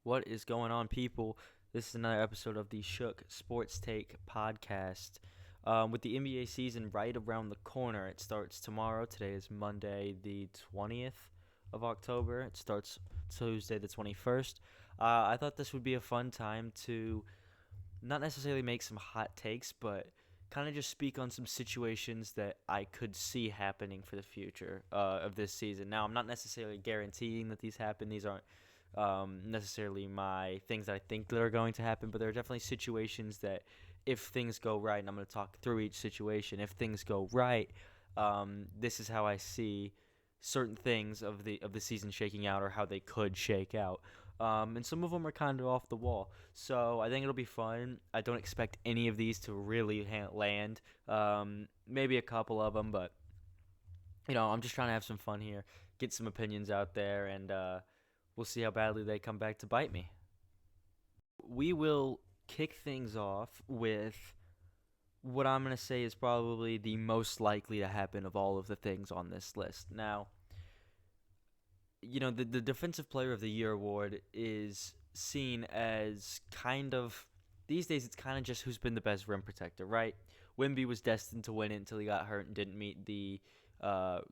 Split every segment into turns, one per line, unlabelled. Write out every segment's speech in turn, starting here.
What is going on, people? This is another episode of the ShookSportsTake podcast. With the NBA season right around the corner, it starts tomorrow. Today is Monday, the 20th of October. It starts Tuesday, the 21st. I thought this would be a fun time to not necessarily make some hot takes, but kind of just speak on some situations that I could see happening for the future of this season. Now, I'm not necessarily guaranteeing that these happen. These aren't necessarily my things that I think that are going to happen, but there are definitely situations that if things go right, and I'm going to talk through each situation, if things go right, this is how I see certain things of the season shaking out or how they could shake out. And some of them are kind of off the wall. So I think it'll be fun. I don't expect any of these to really land. Maybe a couple of them, but I'm just trying to have some fun here, get some opinions out there, and we'll see how badly they come back to bite me. We will kick things off with what I'm going to say is probably the most likely to happen of all of the things on this list. Now, the Defensive Player of the Year award is seen as kind of, these days, it's kind of just who's been the best rim protector, right? Wemby was destined to win it until he got hurt and didn't meet the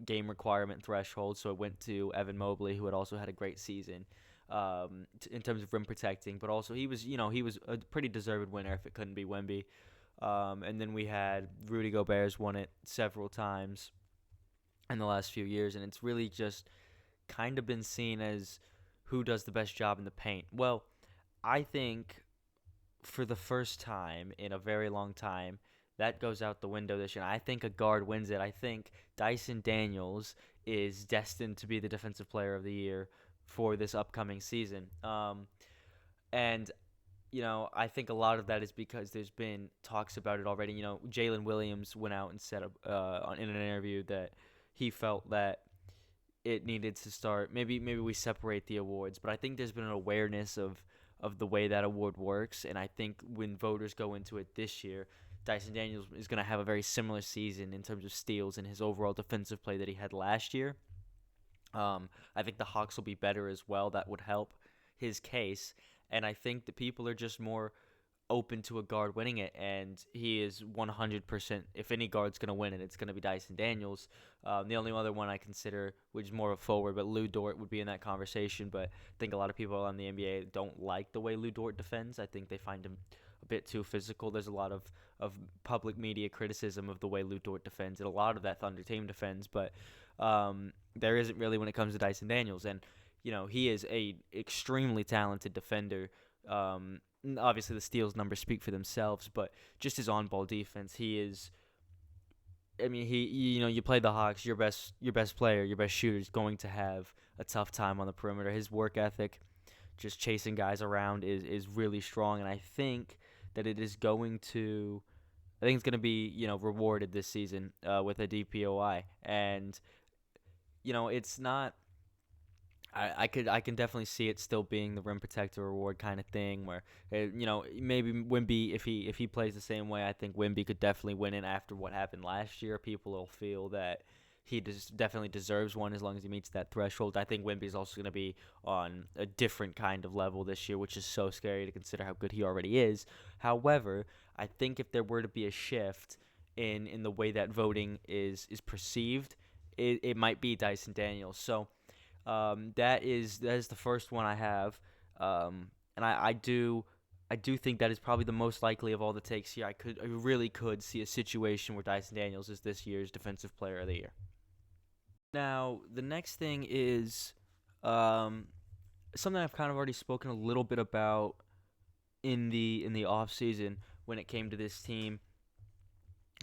game requirement threshold, so it went to Evan Mobley, who had also had a great season in terms of rim protecting, but also he was a pretty deserved winner if it couldn't be Wemby. And then we had Rudy Gobert's won it several times in the last few years, and it's really just kind of been seen as who does the best job in the paint. Well, I think for the first time in a very long time, that goes out the window this year. I think a guard wins it. I think Dyson Daniels is destined to be the Defensive Player of the Year for this upcoming season. And I think a lot of that is because there's been talks about it already. Jalen Williams went out and said in an interview that he felt that it needed to start. Maybe we separate the awards, but I think there's been an awareness of the way that award works, and I think when voters go into it this year, Dyson Daniels is going to have a very similar season in terms of steals and his overall defensive play that he had last year. I think the Hawks will be better as well. That would help his case, and I think that people are just more open to a guard winning it, and he is 100%. If any guard's going to win it, it's going to be Dyson Daniels. The only other one I consider, which is more of a forward, but Lou Dort would be in that conversation. But I think a lot of people on the NBA don't like the way Lou Dort defends. I think they find him a bit too physical. There's a lot of public media criticism of the way Lou Dort defends, and a lot of that Thunder team defends, but there isn't really when it comes to Dyson Daniels. And, he is a extremely talented defender. Obviously, the steals numbers speak for themselves, but just his on-ball defense, he is. I mean, you play the Hawks, your best player, your best shooter is going to have a tough time on the perimeter. His work ethic, just chasing guys around, is really strong, and I think that it is going to. I think it's going to be rewarded this season with a DPOI, and it's not. I can definitely see it still being the rim protector award kind of thing where maybe Wemby, if he plays the same way, I think Wemby could definitely win it after what happened last year. People will feel that he definitely deserves one as long as he meets that threshold. I think Wemby is also going to be on a different kind of level this year, which is so scary to consider how good he already is. However, I think if there were to be a shift in the way that voting is perceived, it might be Dyson Daniels. So that is the first one I have, and I do think that is probably the most likely of all the takes here. I really could see a situation where Dyson Daniels is this year's Defensive Player of the Year. Now the next thing is something I've kind of already spoken a little bit about in the off season when it came to this team,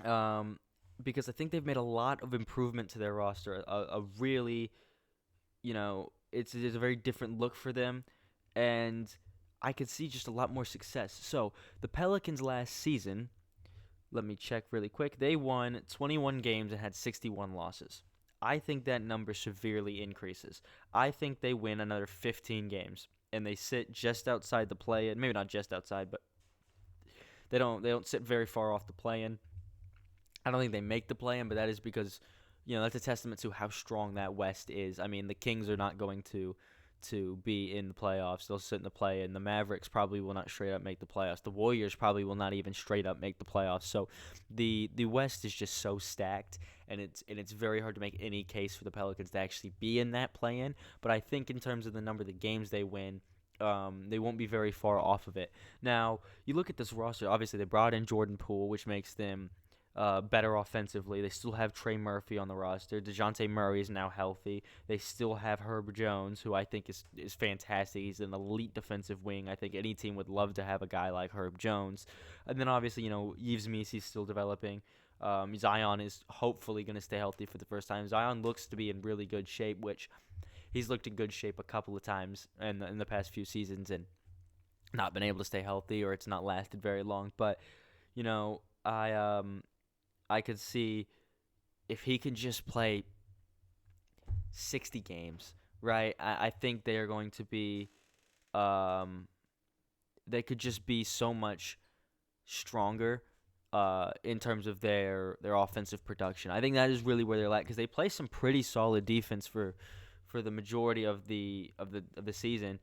because I think they've made a lot of improvement to their roster. A really it's a very different look for them, and I could see just a lot more success. So the Pelicans last season, let me check really quick, they won 21 games and had 61 losses. I think that number severely increases. I think they win another 15 games, and they sit just outside the play-in. Maybe not just outside, but they don't sit very far off the play-in. I don't think they make the play-in, but that is because that's a testament to how strong that West is. I mean, the Kings are not going to to be in the playoffs. They'll sit in the play-in. The Mavericks probably will not straight up make the playoffs. The Warriors probably will not even straight up make the playoffs. So the West is just so stacked, and it's very hard to make any case for the Pelicans to actually be in that play-in. But I think in terms of the number of the games they win, they won't be very far off of it. Now, you look at this roster. Obviously, they brought in Jordan Poole, which makes them better offensively. They still have Trey Murphy on the roster. DeJounte Murray is now healthy. They still have Herb Jones, who I think is fantastic. He's an elite defensive wing. I think any team would love to have a guy like Herb Jones. And then obviously, Yves Missy's still developing. Zion is hopefully going to stay healthy for the first time. Zion looks to be in really good shape, which he's looked in good shape a couple of times in the past few seasons and not been able to stay healthy, or it's not lasted very long. But, I could see if he can just play 60 games, right? I think they are going to be they could just be so much stronger in terms of their offensive production. I think that is really where they're at, because they play some pretty solid defense for the majority of the season.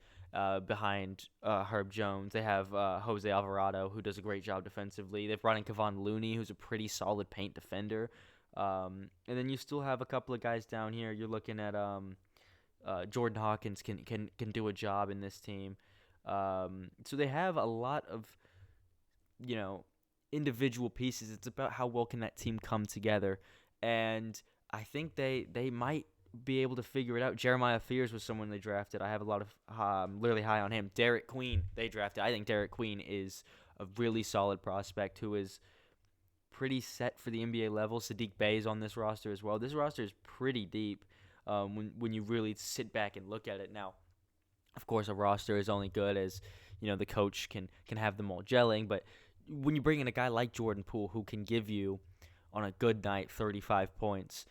Behind Herb Jones. They have Jose Alvarado, who does a great job defensively. They've brought in Kevon Looney, who's a pretty solid paint defender. And then you still have a couple of guys down here. You're looking at Jordan Hawkins can do a job in this team. So they have a lot of, individual pieces. It's about how well can that team come together. And I think they might be able to figure it out. Jeremiah Fears was someone they drafted. I have a lot of literally high on him. Derek Queen they drafted. I think Derek Queen is a really solid prospect who is pretty set for the NBA level. Sadiq Bey is on this roster as well. This roster is pretty deep when you really sit back and look at it. Now, of course, a roster is only good as the coach can have them all gelling. But when you bring in a guy like Jordan Poole, who can give you on a good night 35 points,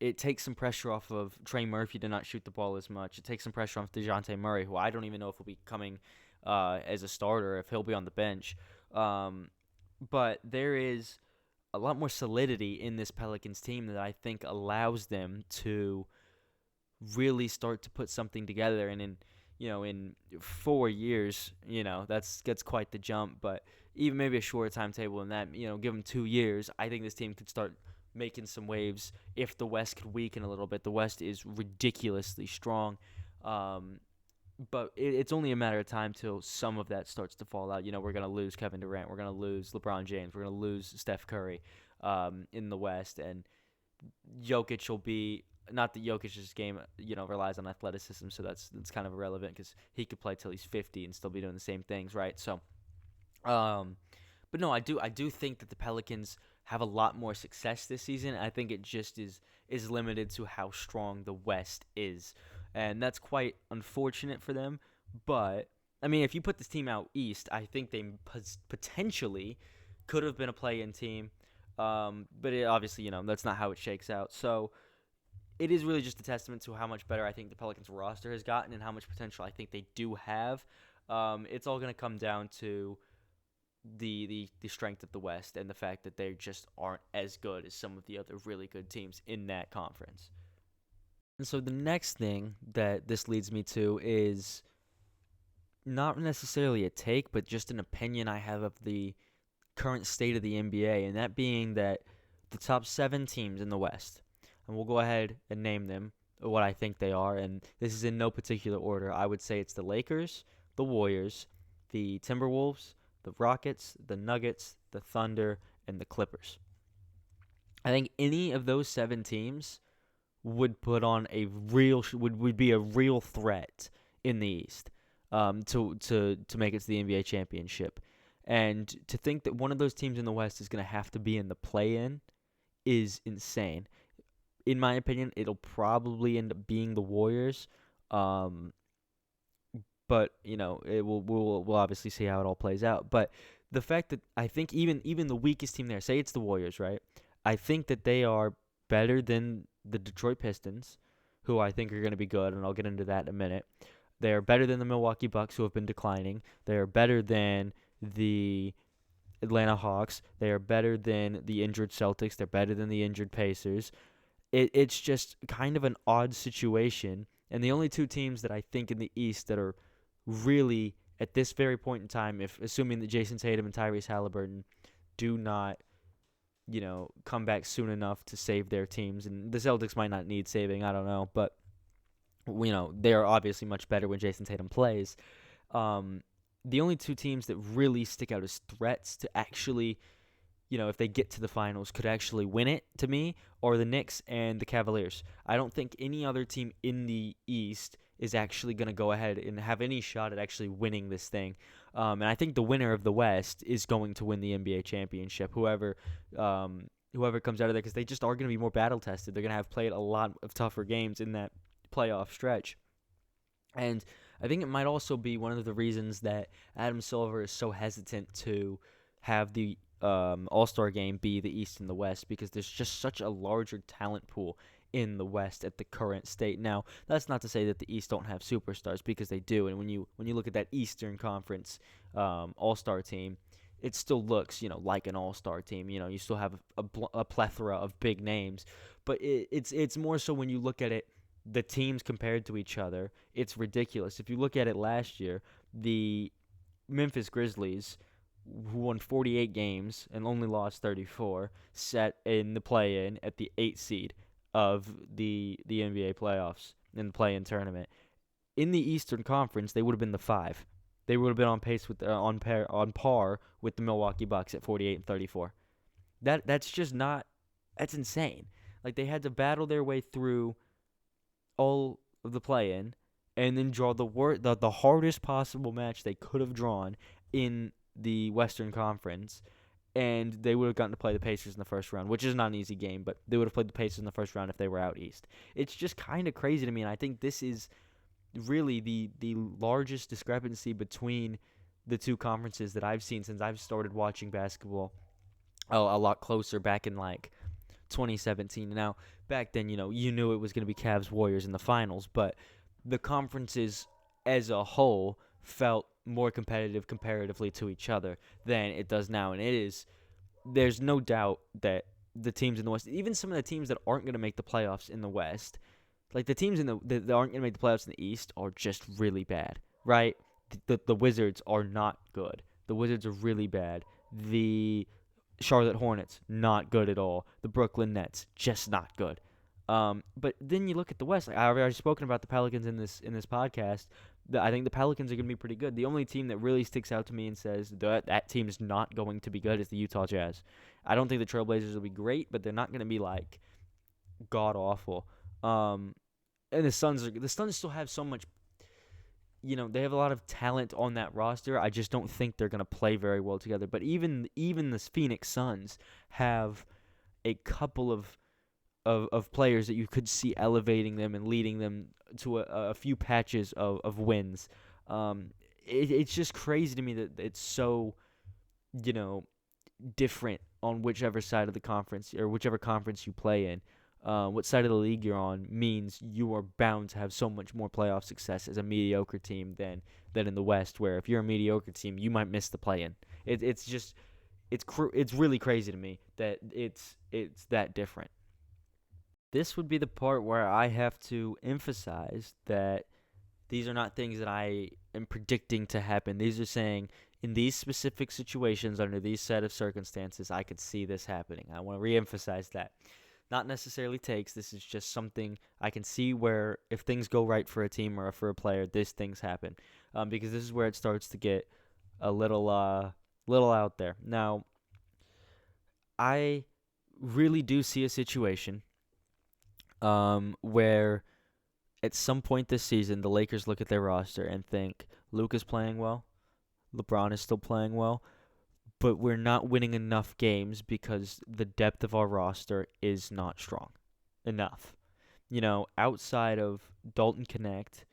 it takes some pressure off of Trey Murphy to not shoot the ball as much. It takes some pressure off DeJounte Murray, who I don't even know if he'll be coming as a starter, if he'll be on the bench. But there is a lot more solidity in this Pelicans team that I think allows them to really start to put something together. And in 4 years, that's quite the jump. But even maybe a shorter timetable than that, give them 2 years, I think this team could start making some waves if the West could weaken a little bit. The West is ridiculously strong, but it's only a matter of time till some of that starts to fall out. We're going to lose Kevin Durant. We're going to lose LeBron James. We're going to lose Steph Curry in the West, and Jokic will be – not that Jokic's game, relies on athleticism, so that's kind of irrelevant because he could play till he's 50 and still be doing the same things, right? So, but no, I do think that the Pelicans – have a lot more success this season. I think it just is limited to how strong the West is. And that's quite unfortunate for them. But, I mean, if you put this team out East, I think they potentially could have been a play-in team. But obviously, that's not how it shakes out. So it is really just a testament to how much better I think the Pelicans roster has gotten and how much potential I think they do have. It's all going to come down to the strength of the West and the fact that they just aren't as good as some of the other really good teams in that conference. And so the next thing that this leads me to is not necessarily a take, but just an opinion I have of the current state of the NBA, and that being that the top 7 teams in the West, and we'll go ahead and name them what I think they are, and this is in no particular order. I would say it's the Lakers, the Warriors, the Timberwolves, the Rockets, the Nuggets, the Thunder, and the Clippers. I think any of those 7 teams would put on would be a real threat in the East to make it to the NBA championship. And to think that one of those teams in the West is going to have to be in the play-in is insane. In my opinion, it'll probably end up being the Warriors. But, we'll obviously see how it all plays out. But the fact that I think even the weakest team there, say it's the Warriors, right? I think that they are better than the Detroit Pistons, who I think are going to be good, and I'll get into that in a minute. They are better than the Milwaukee Bucks, who have been declining. They are better than the Atlanta Hawks. They are better than the injured Celtics. They're better than the injured Pacers. It's just kind of an odd situation And the only two teams that I think in the East that are really at this very point in time, if assuming that Jason Tatum and Tyrese Halliburton do not, come back soon enough to save their teams, and the Celtics might not need saving, I don't know, but they are obviously much better when Jason Tatum plays. The only two teams that really stick out as threats to actually, if they get to the finals, could actually win it to me are the Knicks and the Cavaliers. I don't think any other team in the East is actually going to go ahead and have any shot at actually winning this thing. And I think the winner of the West is going to win the NBA championship, whoever comes out of there, because they just are going to be more battle-tested. They're going to have played a lot of tougher games in that playoff stretch. And I think it might also be one of the reasons that Adam Silver is so hesitant to have the All-Star game be the East and the West, because there's just such a larger talent pool in the West at the current state. Now, that's not to say that the East don't have superstars, because they do. And when you look at that Eastern Conference All-Star team, it still looks, like an all-star team. You still have a plethora of big names, but it's more so when you look at it, the teams compared to each other, it's ridiculous. If you look at it last year, the Memphis Grizzlies, who won 48 games and only lost 34, sat in the play-in at the 8th seed of the NBA playoffs in the play-in tournament. In the Eastern Conference, they would have been the 5. They would have been on pace with on par with the Milwaukee Bucks at 48 and 34. That's just not. That's insane. Like, they had to battle their way through all of the play-in and then draw the hardest possible match they could have drawn in the Western Conference, and they would have gotten to play the Pacers in the first round, which is not an easy game, but they would have played the Pacers in the first round if they were out East. It's just kind of crazy to me, and I think this is really the largest discrepancy between the two conferences that I've seen since I've started watching basketball a lot closer back in, 2017. Now, back then, you knew it was going to be Cavs Warriors in the finals, but the conferences as a whole felt more competitive comparatively to each other than it does now. And there's no doubt that the teams in the West, even some of the teams that aren't going to make the playoffs in the West, like the teams that aren't going to make the playoffs in the East, are just really bad, right? The Wizards are not good. The Wizards are really bad. The Charlotte Hornets, not good at all. The Brooklyn Nets, just not good. But then you look at the West. Like, I've already spoken about the Pelicans in this podcast. I think the Pelicans are going to be pretty good. The only team that really sticks out to me and says that team is not going to be good is the Utah Jazz. I don't think the Trailblazers will be great, but they're not going to be god awful. And the Suns still have so much. They have a lot of talent on that roster. I just don't think they're going to play very well together. But even the Phoenix Suns have a couple of players that you could see elevating them and leading them to a few patches of wins. It's just crazy to me that it's so, different on whichever side of the conference or whichever conference you play in. What side of the league you're on means you are bound to have so much more playoff success as a mediocre team than in the West, where if you're a mediocre team, you might miss the play-in. It's really crazy to me that it's that different. This would be the part where I have to emphasize that these are not things that I am predicting to happen. These are saying, in these specific situations, under these set of circumstances, I could see this happening. I want to reemphasize that. Not necessarily takes. This is just something I can see where if things go right for a team or for a player, these things happen. Because this is where it starts to get a little out there. Now, I really do see a situation where at some point this season, the Lakers look at their roster and think, Luka's playing well, LeBron is still playing well, but we're not winning enough games because the depth of our roster is not strong enough. Outside of Dalton Connect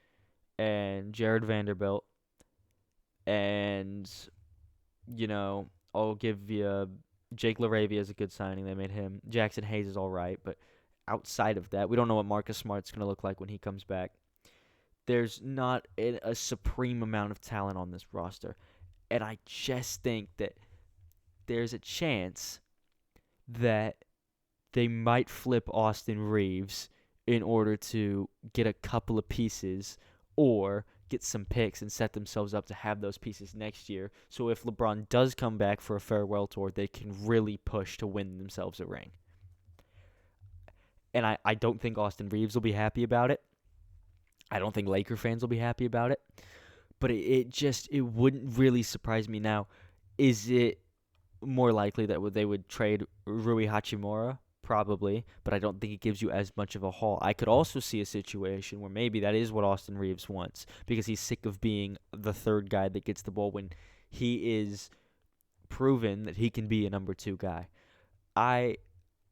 and Jared Vanderbilt and, I'll give you Jake LaRavia is a good signing. They made him. Jackson Hayes is all right, but outside of that, we don't know what Marcus Smart's going to look like when he comes back. There's not a supreme amount of talent on this roster. And I just think that there's a chance that they might flip Austin Reeves in order to get a couple of pieces or get some picks and set themselves up to have those pieces next year. So if LeBron does come back for a farewell tour, they can really push to win themselves a ring. And I don't think Austin Reeves will be happy about it. I don't think Laker fans will be happy about it. But it wouldn't really surprise me now. Is it more likely that they would trade Rui Hachimura? Probably, but I don't think it gives you as much of a haul. I could also see a situation where maybe that is what Austin Reeves wants because he's sick of being the third guy that gets the ball when he is proven that he can be a number 2 guy. I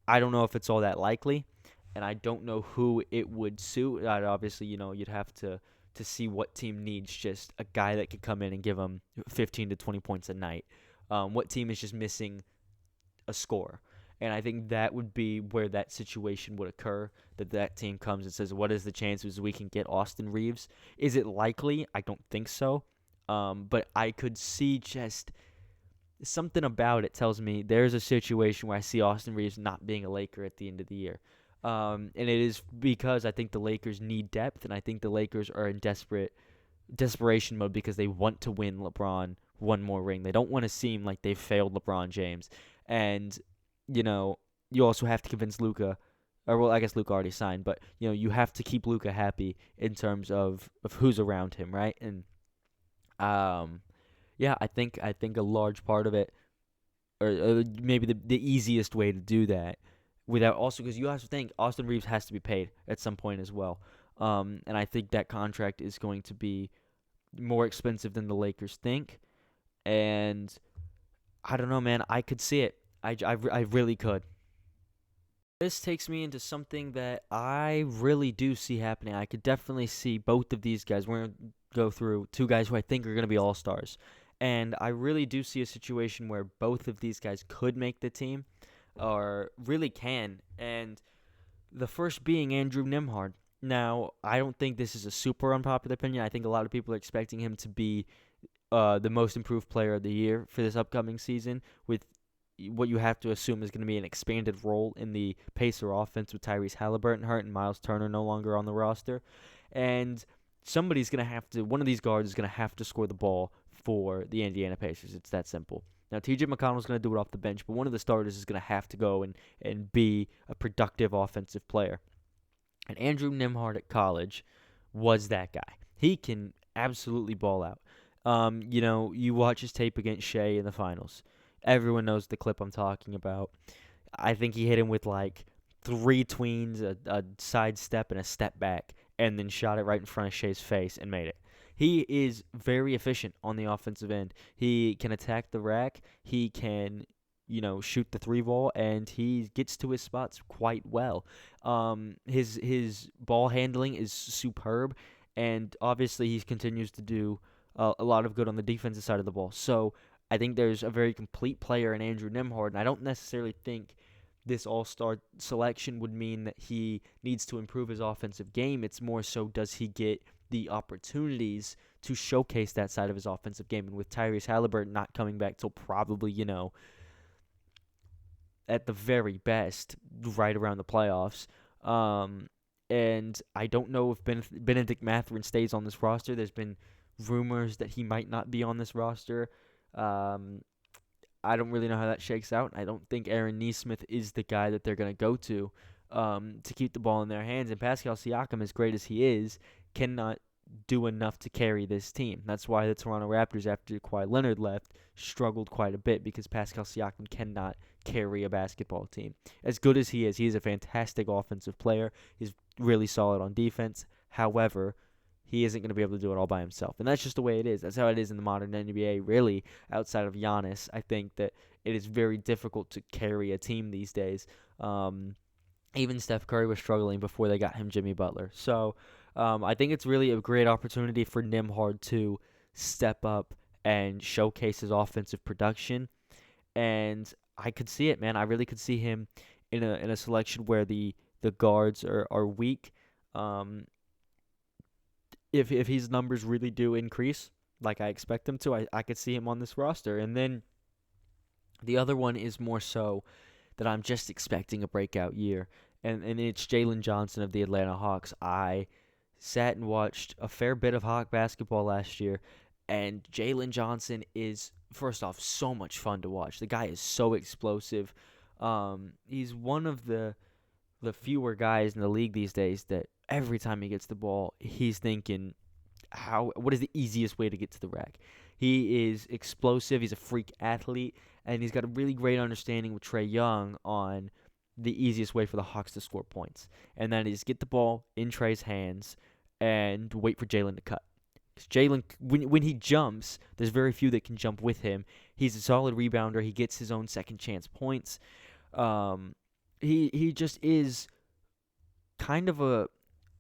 don't know if it's all that likely, and I don't know who it would suit. Obviously, you'd have to see what team needs just a guy that could come in and give them 15 to 20 points a night. What team is just missing a scorer? And I think that would be where that situation would occur, that team comes and says, what is the chances we can get Austin Reeves? Is it likely? I don't think so. But I could see just something about it tells me there's a situation where I see Austin Reeves not being a Laker at the end of the year. And it is because I think the Lakers need depth, and I think the Lakers are in desperation mode because they want to win LeBron one more ring. They don't want to seem like they've failed LeBron James. And you also have to convince Luka, or well, I guess Luka already signed, but you have to keep Luka happy in terms of who's around him, right? And I think a large part of it, or maybe the easiest way to do that, without also because you have to think Austin Reeves has to be paid at some point as well, and I think that contract is going to be more expensive than the Lakers think, and I don't know, man. I could see it. I really could. This takes me into something that I really do see happening. I could definitely see both of these guys. We're going to go through 2 guys who I think are going to be all-stars. And I really do see a situation where both of these guys could make the team, or really can. And the first being Andrew Nembhard. Now, I don't think this is a super unpopular opinion. I think a lot of people are expecting him to be the most improved player of the year for this upcoming season, with what you have to assume is going to be an expanded role in the Pacer offense with Tyrese Halliburton hurt and Miles Turner no longer on the roster. And one of these guards is going to have to score the ball for the Indiana Pacers. It's that simple. Now, TJ McConnell's going to do it off the bench, but one of the starters is going to have to go and be a productive offensive player. And Andrew Nembhard at college was that guy. He can absolutely ball out. You watch his tape against Shea in the finals. Everyone knows the clip I'm talking about. I think he hit him with like 3 tweens, a side step, and a step back, and then shot it right in front of Shea's face and made it. He is very efficient on the offensive end. He can attack the rack. He can, shoot the 3-ball, and he gets to his spots quite well. His ball handling is superb, and obviously he continues to do a lot of good on the defensive side of the ball. So I think there's a very complete player in Andrew Nembhard, and I don't necessarily think this all-star selection would mean that he needs to improve his offensive game. It's more so, does he get the opportunities to showcase that side of his offensive game? And with Tyrese Halliburton not coming back till probably, at the very best, right around the playoffs. And I don't know if Benedict Mathurin stays on this roster. There's been rumors that he might not be on this roster. I don't really know how that shakes out. I don't think Aaron Nesmith is the guy that they're going to go to keep the ball in their hands. And Pascal Siakam, as great as he is, cannot do enough to carry this team. That's why the Toronto Raptors, after Kawhi Leonard left, struggled quite a bit because Pascal Siakam cannot carry a basketball team. As good as he is a fantastic offensive player. He's really solid on defense. However, he isn't going to be able to do it all by himself. And that's just the way it is. That's how it is in the modern NBA, really, outside of Giannis. I think that it is very difficult to carry a team these days. Even Steph Curry was struggling before they got him Jimmy Butler. So I think it's really a great opportunity for Nembhard to step up and showcase his offensive production. And I could see it, man. I really could see him in a selection where the guards are weak. If his numbers really do increase, like I expect them to, I could see him on this roster. And then the other one is more so that I'm just expecting a breakout year. and it's Jalen Johnson of the Atlanta Hawks. I sat and watched a fair bit of Hawk basketball last year, and Jalen Johnson is, first off, so much fun to watch. The guy is so explosive. He's one of the fewer guys in the league these days that every time he gets the ball, he's thinking, what is the easiest way to get to the rack? He is explosive. He's a freak athlete, and he's got a really great understanding with Trae Young on the easiest way for the Hawks to score points, and that is get the ball in Trae's hands and wait for Jalen to cut. Because Jalen, when he jumps, there's very few that can jump with him. He's a solid rebounder. He gets his own second chance points. He just is kind of a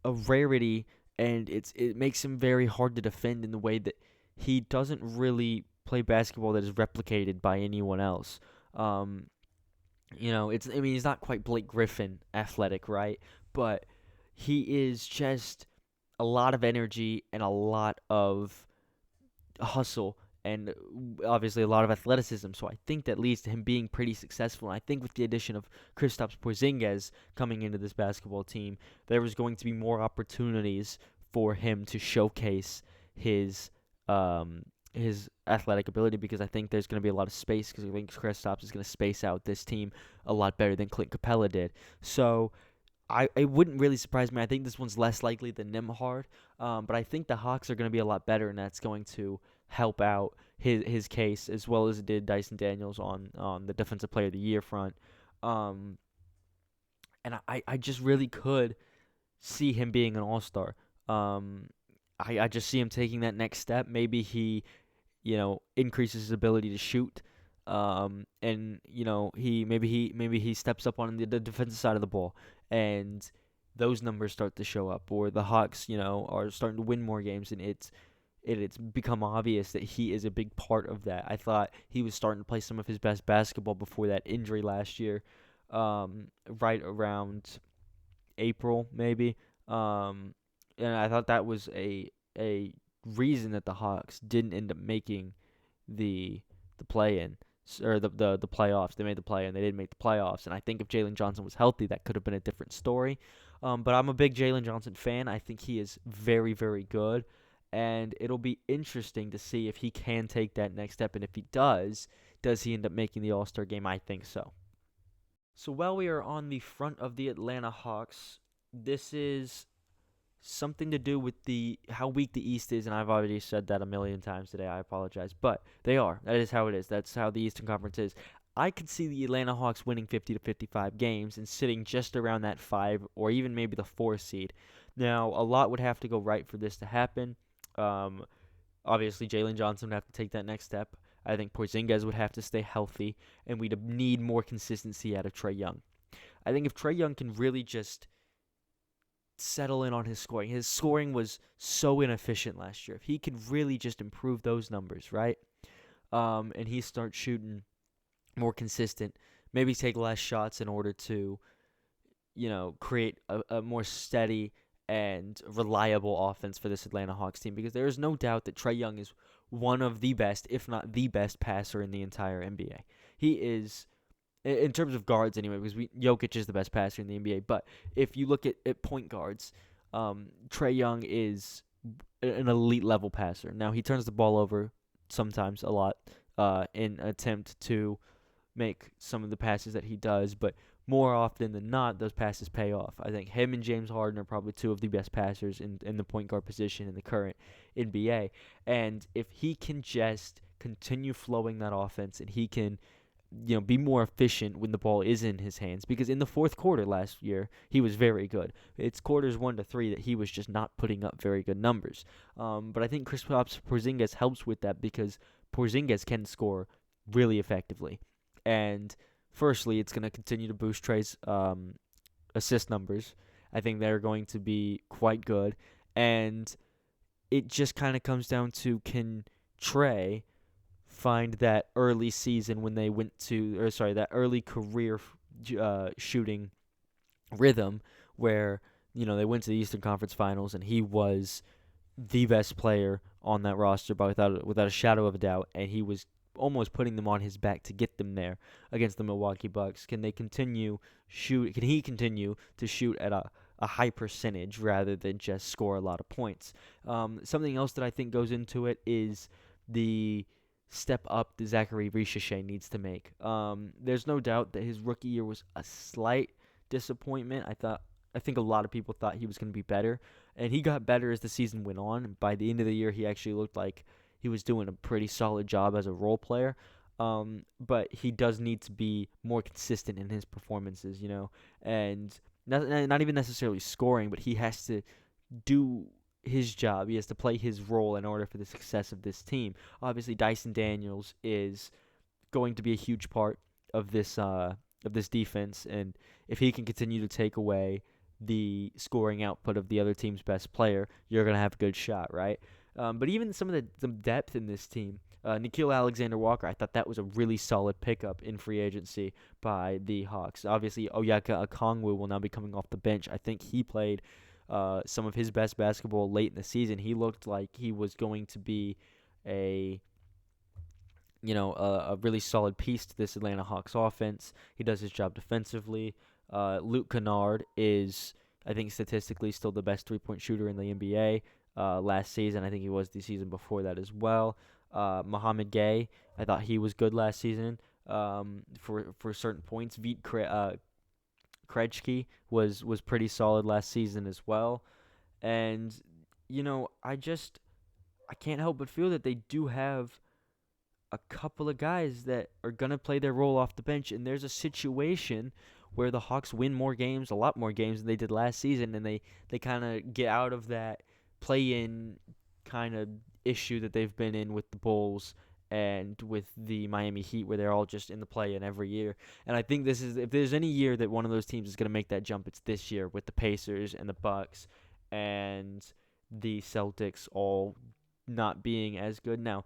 rarity, and it makes him very hard to defend in the way that he doesn't really play basketball that is replicated by anyone else. He's not quite Blake Griffin athletic, right? But he is just a lot of energy and a lot of hustle and obviously a lot of athleticism. So I think that leads to him being pretty successful. And I think with the addition of Kristaps Porzingis coming into this basketball team, there was going to be more opportunities for him to showcase his athletic ability, because I think there's going to be a lot of space, because I think Kristaps is going to space out this team a lot better than Clint Capella did. So it wouldn't really surprise me. I think this one's less likely than Nembhard, but I think the Hawks are going to be a lot better, and that's going to help out his case as well as it did Dyson Daniels on the Defensive Player of the Year front. And I just really could see him being an all-star. I just see him taking that next step. Maybe he, increases his ability to shoot. And he steps up on the defensive side of the ball, and those numbers start to show up. Or the Hawks, are starting to win more games, and it's become obvious that he is a big part of that. I thought he was starting to play some of his best basketball before that injury last year, right around April maybe. And I thought that was a reason that the Hawks didn't end up making the play-in or the playoffs. They made the play-in, they didn't make the playoffs. And I think if Jalen Johnson was healthy, that could have been a different story. But I'm a big Jalen Johnson fan. I think he is very, very good. And it'll be interesting to see if he can take that next step. And if he does he end up making the All-Star game? I think so. So while we are on the front of the Atlanta Hawks, this is something to do with how weak the East is, and I've already said that a million times today. I apologize. But they are. That is how it is. That's how the Eastern Conference is. I could see the Atlanta Hawks winning 50 to 55 games and sitting just around that 5 or even maybe the 4 seed. Now, a lot would have to go right for this to happen. Obviously, Jalen Johnson would have to take that next step. I think Porzingis would have to stay healthy, and we'd need more consistency out of Trae Young. I think if Trae Young can really just settle in on his scoring was so inefficient last year. If he could really just improve those numbers, right? And he starts shooting more consistent, maybe take less shots in order to, create a more steady and reliable offense for this Atlanta Hawks team, because there is no doubt that Trae Young is one of the best, if not the best passer in the entire NBA. He is, in terms of guards anyway, because Jokic is the best passer in the NBA. But if you look at point guards, Trae Young is an elite level passer. Now, he turns the ball over sometimes a lot in an attempt to make some of the passes that he does, but more often than not, those passes pay off. I think him and James Harden are probably two of the best passers in the point guard position in the current NBA. And if he can just continue flowing that offense, and he can be more efficient when the ball is in his hands, because in the fourth quarter last year, he was very good. It's quarters 1 to 3 that he was just not putting up very good numbers. But I think Kristaps Porzingis helps with that, because Porzingis can score really effectively. And firstly, it's going to continue to boost Trae's assist numbers. I think they're going to be quite good. And it just kind of comes down to, can Trae find that early season when they that early career shooting rhythm where, they went to the Eastern Conference Finals and he was the best player on that roster without a shadow of a doubt, and he was almost putting them on his back to get them there against the Milwaukee Bucks. Can he continue to shoot at a high percentage rather than just score a lot of points? Something else that I think goes into it is the step up that Zachary Richeche needs to make. There's no doubt that his rookie year was a slight disappointment. I think a lot of people thought he was going to be better, and he got better as the season went on. By the end of the year, he actually looked like he was doing a pretty solid job as a role player. But he does need to be more consistent in his performances, and not even necessarily scoring, but he has to do his job. He has to play his role in order for the success of this team. Obviously, Dyson Daniels is going to be a huge part of this defense, and if he can continue to take away the scoring output of the other team's best player, you're going to have a good shot, right? But even some of the depth in this team, Nickeil Alexander-Walker, I thought that was a really solid pickup in free agency by the Hawks. Obviously, Onyeka Okongwu will now be coming off the bench. I think he played some of his best basketball late in the season. He looked like he was going to be a really solid piece to this Atlanta Hawks offense. He does his job defensively. Luke Kennard is, I think, statistically still the best three-point shooter in the NBA. Last season, I think he was the season before that as well. Mohamed Gay, I thought he was good last season for certain points. Vít Krejci was pretty solid last season as well. And, I can't help but feel that they do have a couple of guys that are going to play their role off the bench, and there's a situation where the Hawks win a lot more games than they did last season, and they kind of get out of that play-in kind of issue that they've been in with the Bulls and with the Miami Heat, where they're all just in the play-in every year. And I think if there's any year that one of those teams is going to make that jump, it's this year with the Pacers and the Bucks and the Celtics all not being as good. Now,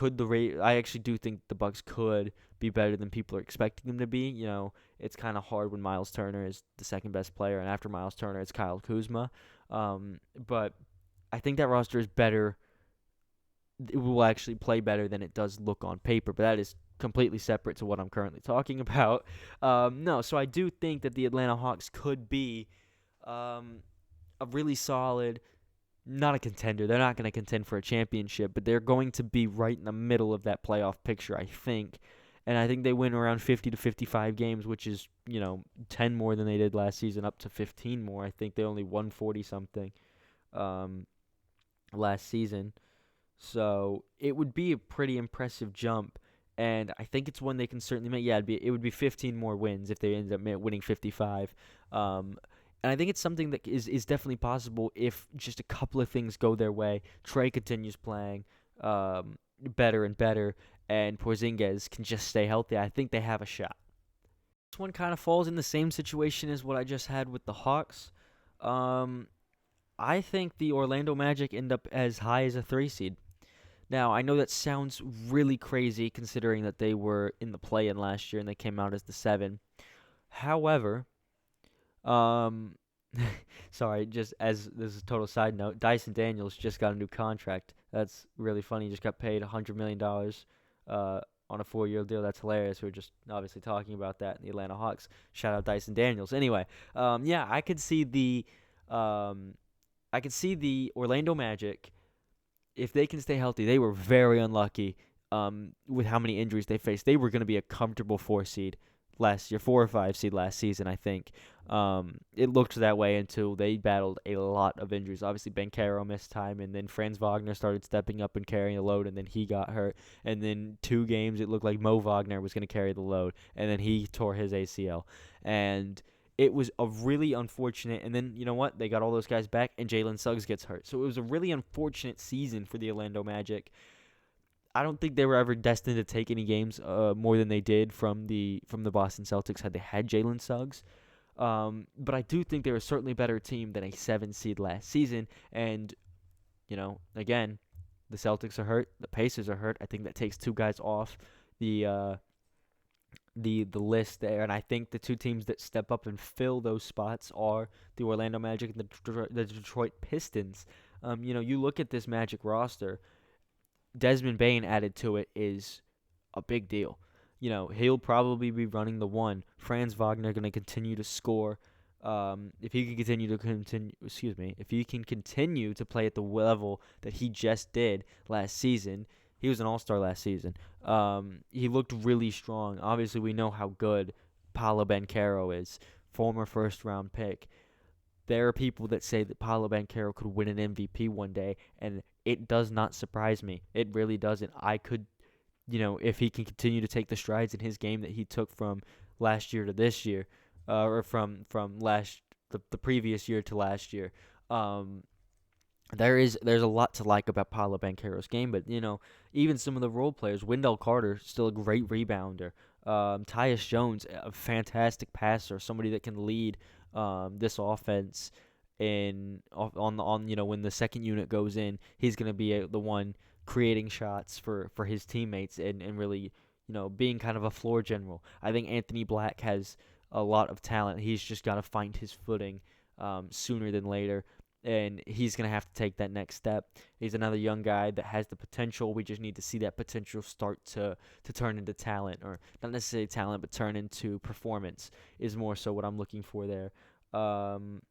I actually do think the Bucks could be better than people are expecting them to be. It's kind of hard when Miles Turner is the second best player, and after Miles Turner, it's Kyle Kuzma. But I think that roster is better. It will actually play better than it does look on paper, but that is completely separate to what I'm currently talking about. So I do think that the Atlanta Hawks could be a really solid, not a contender. They're not going to contend for a championship, but they're going to be right in the middle of that playoff picture, I think. And I think they win around 50 to 55 games, which is, 10 more than they did last season, up to 15 more. I think they only won 40-something last season. So it would be a pretty impressive jump, and I think it's one they can certainly make. Yeah, it would be 15 more wins if they ended up winning 55. And I think it's something that is definitely possible if just a couple of things go their way. Trey continues playing better and better, and Porzingis can just stay healthy. I think they have a shot. This one kind of falls in the same situation as what I just had with the Hawks. I think the Orlando Magic end up as high as a 3 seed. Now, I know that sounds really crazy considering that they were in the play-in last year and they came out as the 7. However, sorry, just as this is a total side note, Dyson Daniels just got a new contract. That's really funny. He just got paid $100 million on a 4-year deal. That's hilarious. We were just obviously talking about that in the Atlanta Hawks. Shout out Dyson Daniels. Anyway, I could see the Orlando Magic, if they can stay healthy. They were very unlucky with how many injuries they faced. They were going to be a comfortable 4 seed last year, 4 or 5 seed last season, I think. It looked that way until they battled a lot of injuries. Obviously, Banchero missed time, and then Franz Wagner started stepping up and carrying the load, and then he got hurt. And then 2 games, it looked like Mo Wagner was going to carry the load, and then he tore his ACL. And it was a really unfortunate, and then, you know what? They got all those guys back, and Jalen Suggs gets hurt. So it was a really unfortunate season for the Orlando Magic. I don't think they were ever destined to take any games more than they did from the Boston Celtics had they had Jalen Suggs. But I do think they were certainly a better team than a 7 seed last season. And, again, the Celtics are hurt. The Pacers are hurt. I think that takes 2 guys off the list there. And I think the 2 teams that step up and fill those spots are the Orlando Magic and the Detroit Pistons. You look at this Magic roster, Desmond Bane added to it is a big deal. He'll probably be running the one. Franz Wagner going to continue to score. If he can continue to play at the level that he just did last season, he was an all-star last season. He looked really strong. Obviously, we know how good Paolo Banchero is, former first-round pick. There are people that say that Paolo Banchero could win an MVP one day, and it does not surprise me. It really doesn't. I could, if he can continue to take the strides in his game that he took from last year to this year, or from the previous year to last year, there's a lot to like about Paolo Banchero's game. But even some of the role players, Wendell Carter, still a great rebounder. Tyus Jones, a fantastic passer, somebody that can lead this offense. When the second unit goes in, he's going to be the one creating shots for his teammates and really being kind of a floor general. I think Anthony Black has a lot of talent. He's just got to find his footing sooner than later, and he's going to have to take that next step. He's another young guy that has the potential. We just need to see that potential start to turn into talent, or not necessarily talent, but turn into performance is more so what I'm looking for there. Batadze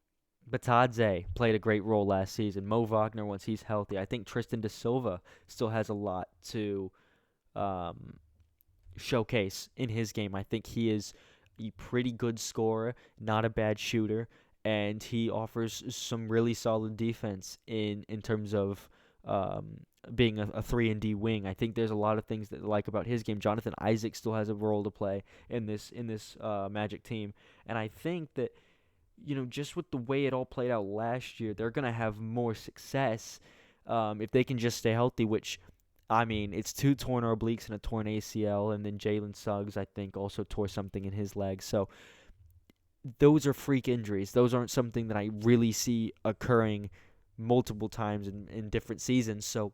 played a great role last season. Mo Wagner, once he's healthy. I think Tristan da Silva still has a lot to showcase in his game. I think he is a pretty good scorer, not a bad shooter, and he offers some really solid defense in terms of being a 3-and-D wing. I think there's a lot of things that I like about his game. Jonathan Isaac still has a role to play in this Magic team, and I think that just with the way it all played out last year, they're going to have more success if they can just stay healthy, which, I mean, it's 2 torn obliques and a torn ACL, and then Jalen Suggs, I think, also tore something in his leg. So those are freak injuries. Those aren't something that I really see occurring multiple times in different seasons. So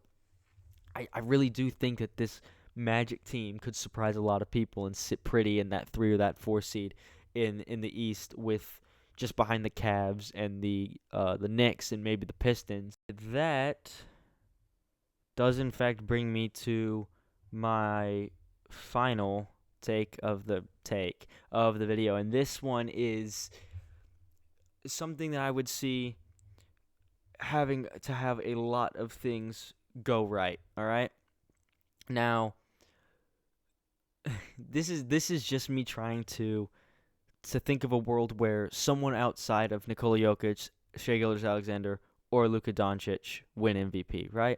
I really do think that this Magic team could surprise a lot of people and sit pretty in that 3 or that 4 seed in the East, with just behind the Cavs and the Knicks and maybe the Pistons. That does in fact bring me to my final take of the video, and this one is something that I would see having to have a lot of things go right. All right, now this is just me trying to think of a world where someone outside of Nikola Jokic, Shai Gilgeous-Alexander, or Luka Doncic win MVP, right?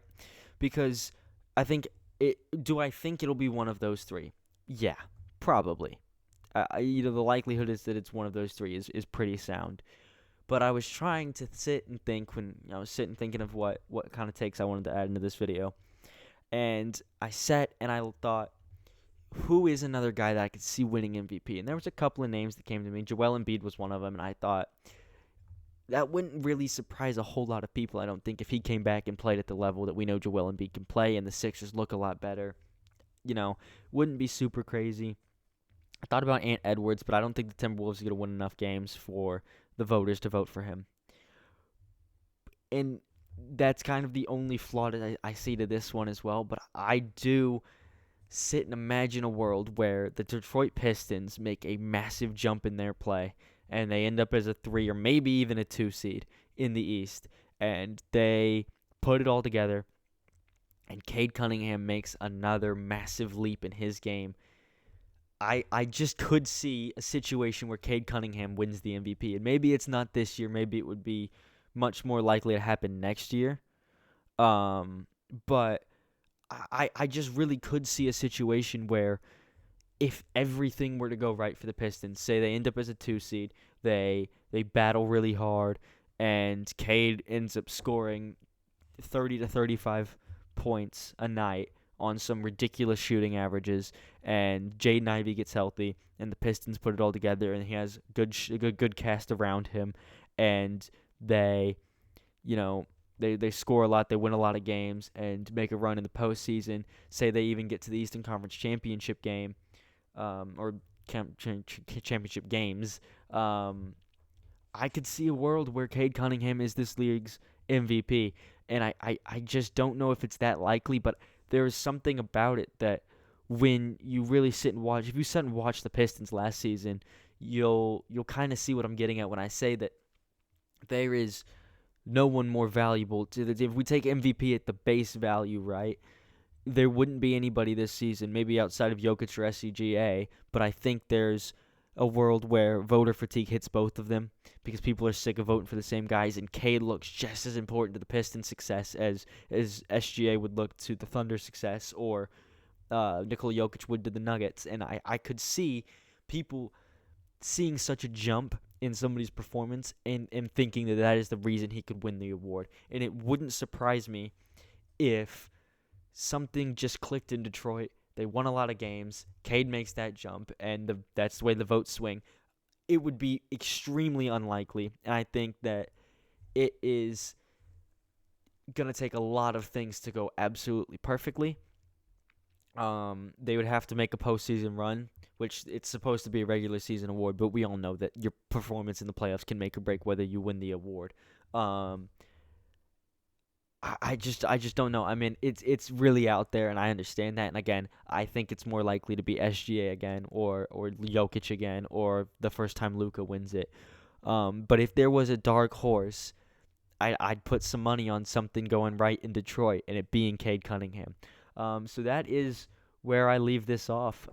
Because I think I think it'll be one of those 3? Yeah, probably. The likelihood is that it's one of those 3 is pretty sound. But I was trying to sit and think when I was thinking of what kind of takes I wanted to add into this video. And I sat and I thought, who is another guy that I could see winning MVP? And there was a couple of names that came to me. Joel Embiid was one of them, and I thought that wouldn't really surprise a whole lot of people, I don't think, if he came back and played at the level that we know Joel Embiid can play and the Sixers look a lot better. Wouldn't be super crazy. I thought about Ant Edwards, but I don't think the Timberwolves are going to win enough games for the voters to vote for him. And that's kind of the only flaw that I see to this one as well, but I do sit and imagine a world where the Detroit Pistons make a massive jump in their play and they end up as a 3 or maybe even a 2 seed in the East, and they put it all together, and Cade Cunningham makes another massive leap in his game. I just could see a situation where Cade Cunningham wins the MVP, and maybe it's not this year, maybe it would be much more likely to happen next year, but I just really could see a situation where if everything were to go right for the Pistons, say they end up as a 2 seed, they battle really hard, and Cade ends up scoring 30 to 35 points a night on some ridiculous shooting averages, and Jaden Ivey gets healthy, and the Pistons put it all together, and he has a good cast around him, and they score a lot, they win a lot of games, and make a run in the postseason. Say they even get to the Eastern Conference Championship game, or championship games. I could see a world where Cade Cunningham is this league's MVP, and I just don't know if it's that likely, but there is something about it that when you really sit and watch, if you sit and watch the Pistons last season, you'll kind of see what I'm getting at when I say that there is no one more valuable to the team. If we take MVP at the base value, right, there wouldn't be anybody this season, maybe outside of Jokic or SCGA, but I think there's a world where voter fatigue hits both of them because people are sick of voting for the same guys, and Cade looks just as important to the Pistons' success as SGA would look to the Thunder's success, or Nikola Jokic would to the Nuggets. And I could see people seeing such a jump in somebody's performance and thinking that that is the reason he could win the award. And it wouldn't surprise me if something just clicked in Detroit. They won a lot of games. Cade makes that jump, and that's the way the votes swing. It would be extremely unlikely, and I think that it is going to take a lot of things to go absolutely perfectly. They would have to make a postseason run, which it's supposed to be a regular season award, but we all know that your performance in the playoffs can make or break whether you win the award. I just don't know. I mean, it's really out there, and I understand that. And again, I think it's more likely to be SGA again, or Jokic again, or the first time Luka wins it. But if there was a dark horse, I'd put some money on something going right in Detroit, and it being Cade Cunningham. So that is where I leave this off.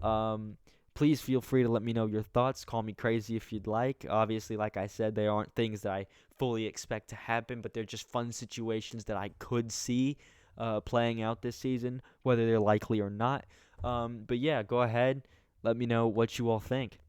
Please feel free to let me know your thoughts. Call me crazy if you'd like. Obviously, like I said, they aren't things that I fully expect to happen, but they're just fun situations that I could see playing out this season, whether they're likely or not. But yeah, go ahead. Let me know what you all think.